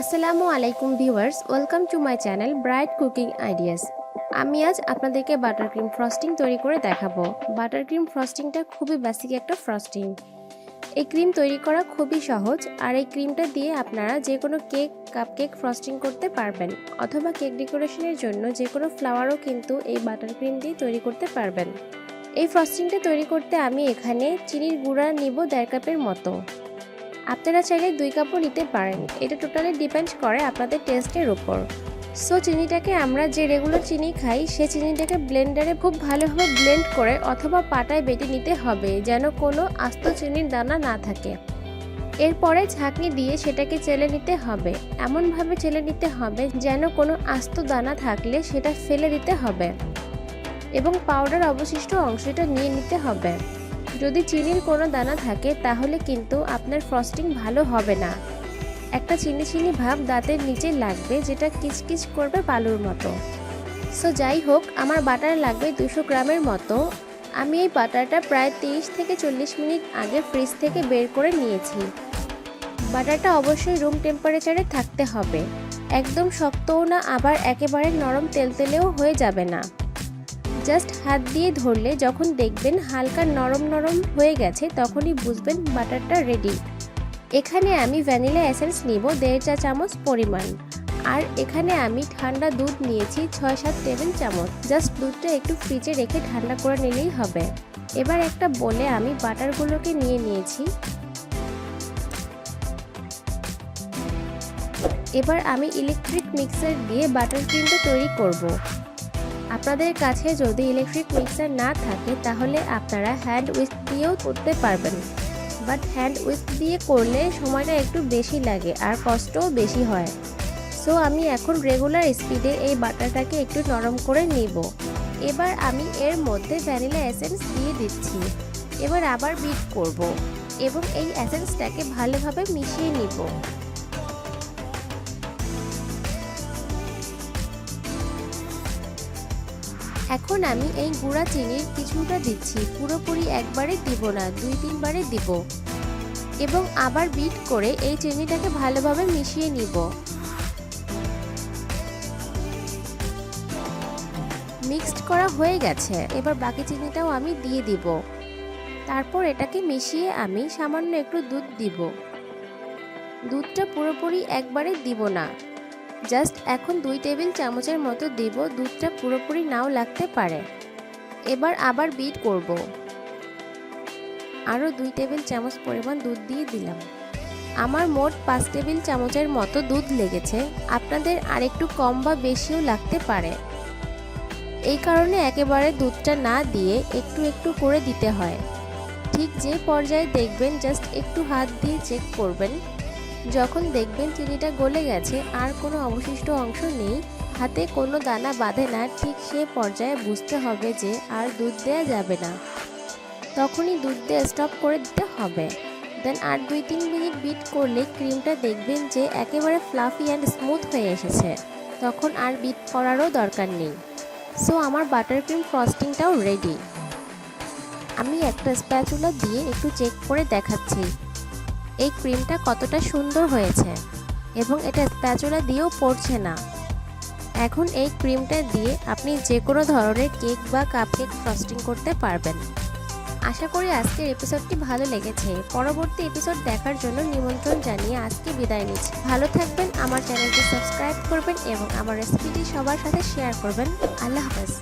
আসসালামু আলাইকুম viewers, welcome to my channel bright cooking ideas. আমি আজ আপনাদেরকে বাটার ক্রিম ফ্রস্টিং তৈরি করে দেখাবো। বাটার ক্রিম ফ্রস্টিংটা খুবই বেসিক একটা ফ্রস্টিং। এই ক্রিম তৈরি করা খুবই সহজ, আর এই ক্রিমটা দিয়ে আপনারা যে কোনো কেক, কাপকেক ফ্রস্টিং করতে পারবেন, অথবা কেক ডেকোরেশনের জন্য যে কোনো ফ্লাওয়ারও কিন্তু এই বাটার ক্রিম দিয়ে তৈরি করতে পারবেন। এই ফ্রস্টিংটা তৈরি করতে আমি এখানে চিনির গুঁড়া নিব 1.5 কাপের মতো। আপনারা চাইলে 2 কাপও নিতে পারেন, এটা টোটালি ডিপেন্ড করে আপনাদের টেস্টের উপর। সো চিনিটাকে আমরা যে রেগুলার চিনি খাই সে চিনিটাকে ব্লেন্ডারে খুব ভালোভাবে ব্লেন্ড করে অথবা পাটায় বেটে নিতে হবে, যেন কোনো আস্ত চিনির দানা না থাকে। এরপরে ছাঁকনি দিয়ে সেটাকে চেলে নিতে হবে, এমনভাবে চেলে নিতে হবে যেন কোনো আস্ত দানা থাকলে সেটা ফেলে দিতে হবে এবং পাউডার অবশিষ্ট অংশটা নিয়ে নিতে হবে। যদি চিনির কোনো দানা থাকে তাহলে কিন্তু আপনার ফ্রস্টিং ভালো হবে না। একটা চিনি ভাব দাঁতের নিচে লাগবে, যেটা কিচকিচ করবে বালুর মতো। সো যাই হোক, আমার বাটার লাগবে 200 গ্রামের মতো। আমি এই বাটারটা প্রায় 30 থেকে 40 মিনিট আগে ফ্রিজ থেকে বের করে নিয়েছি। বাটারটা অবশ্যই রুম টেম্পারেচারে থাকতে হবে, একদম শক্তও না আবার একেবারে নরম তেলতেলেও হয়ে যাবে না। জাস্ট হাত দিয়ে ধরলে যখন দেখবেন হালকা নরম নরম হয়ে গেছে তখনই বুঝবেন বাটারটা রেডি। এখানে আমি ভ্যানিলা এসেন্স নিব 1.5 চা চামচ পরিমাণ, আর এখানে আমি ঠান্ডা দুধ নিয়েছি 6-7 টেবিল চামচ। জাস্ট দুধটা একটু ফ্রিজে রেখে ঠান্ডা করে নিলেই হবে। এবার একটা বলে আমি বাটারগুলোকে নিয়ে নিয়েছি। এবার আমি ইলেকট্রিক মিক্সার দিয়ে বাটার ক্রিমটা তৈরি করব। আপনাদের কাছে যদি ইলেকট্রিক মিক্সার না থাকে তাহলে আপনারা হ্যান্ড উইস্ক দিয়েও করতে পারবেন, বাট হ্যান্ড উইস্ক দিয়ে করলে সময়টা একটু বেশি লাগে আর কষ্টও বেশি হয়। সো আমি এখন রেগুলার স্পিডে এই বাটারটাকে একটু নরম করে নিব। এবার আমি এর মধ্যে ভ্যানিলা এসেন্স দিয়ে দিচ্ছি। এবার আবার বিট করব এবং এই এসেন্সটাকে ভালোভাবে মিশিয়ে নিব। এখন আমি এই গুঁড়া চিনির কিছুটা দিচ্ছি, পুরোপুরি একবারে দিব না, 2-3 বারে দিব এবং আবার বিট করে এই চিনিটাকে ভালোভাবে মিশিয়ে নিব। মিক্সড করা হয়ে গেছে, এবার বাকি চিনিটাও আমি দিয়ে দিব। তারপর এটাকে মিশিয়ে আমি সামান্য একটু দুধ দিব। দুধটা পুরোপুরি একবারে দিব না, জাস্ট এখন 2 টেবিল চামচের মতো দিব, দুধটা পুরোপুরি নাও লাগতে পারে। এবার আবার বিট করব, আরও 2 টেবিল চামচ পরিমাণ দুধ দিয়ে দিলাম। আমার মোট 5 টেবিল চামচের মতো দুধ লেগেছে, আপনাদের আরেকটু কম বা বেশিও লাগতে পারে। এই কারণে একেবারে দুধটা না দিয়ে একটু একটু করে দিতে হয়। ঠিক যে পর্যায়ে দেখবেন জাস্ট একটু হাত দিয়ে চেক করবেন। যখন দেখবেন চিনিটা গলে গেছে আর কোনো অবশিষ্ট অংশ নেই, হাতে কোনো দানা বাঁধে না, ঠিক সে পর্যায়ে বুঝতে হবে যে আর দুধ দেওয়া যাবে না। তখনই দুধ দিয়ে স্টপ করে দিতে হবে। দেন আর 2-3 মিনিট বিট করলে ক্রিমটা দেখবেন যে একেবারে ফ্লাফি অ্যান্ড স্মুথ হয়ে এসেছে, তখন আর বিট করারও দরকার নেই। সো আমার বাটার ক্রিম ফ্রস্টিংটাও রেডি। আমি একটা স্প্যাচুলা দিয়ে একটু চেক করে দেখাচ্ছি এই ক্রিমটা কতটা সুন্দর হয়েছে এবং এটা স্প্যাচুলা দিয়েও পড়ছে না। এখন এই ক্রিমটা দিয়ে আপনি যে কোনো ধরনের কেক বা কাপকেক ফ্রস্টিং করতে পারবেন। আশা করি আজকের এপিসোডটি ভালো লেগেছে। পরবর্তী এপিসোড দেখার জন্য নিমন্ত্রণ জানিয়ে আজকে বিদায় নিচ্ছি। ভালো থাকবেন, আমার চ্যানেলটি সাবস্ক্রাইব করবেন এবং আমার রেসিপিটি সবার সাথে শেয়ার করবেন। আল্লাহ হাফেজ।